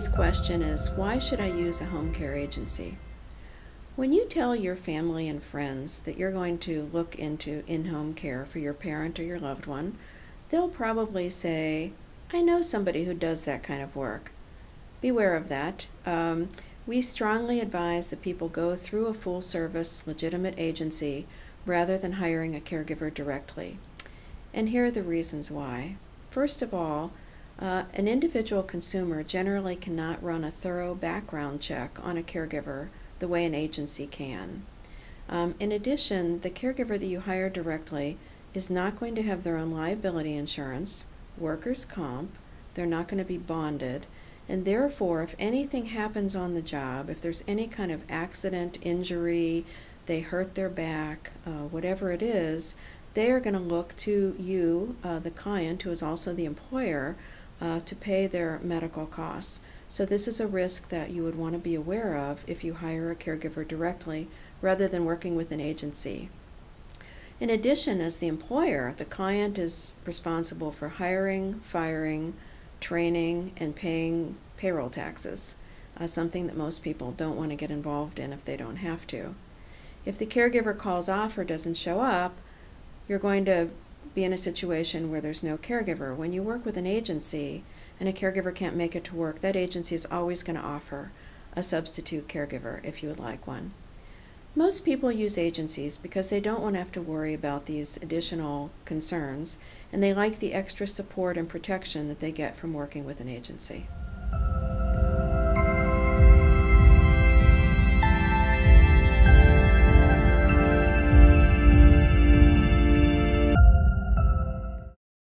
Today's question is, why should I use a home care agency? When you tell your family and friends that you're going to look into in-home care for your parent or your loved one, they'll probably say, I know somebody who does that kind of work. Beware of that. We strongly advise that people go through a full-service, legitimate agency rather than hiring a caregiver directly. And here are the reasons why. First of all, an individual consumer generally cannot run a thorough background check on a caregiver the way an agency can. In addition, the caregiver that you hire directly is not going to have their own liability insurance, workers' comp, they're not going to be bonded, and therefore if anything happens on the job, if there's any kind of accident, injury, they hurt their back, whatever it is, they are going to look to you, the client, who is also the employer, to pay their medical costs. So this is a risk that you would want to be aware of if you hire a caregiver directly rather than working with an agency. In addition, as the employer, the client is responsible for hiring, firing, training, and paying payroll taxes, something that most people don't want to get involved in if they don't have to. If the caregiver calls off or doesn't show up, you're going to be in a situation where there's no caregiver. When you work with an agency and a caregiver can't make it to work, that agency is always going to offer a substitute caregiver if you would like one. Most people use agencies because they don't want to have to worry about these additional concerns, and they like the extra support and protection that they get from working with an agency.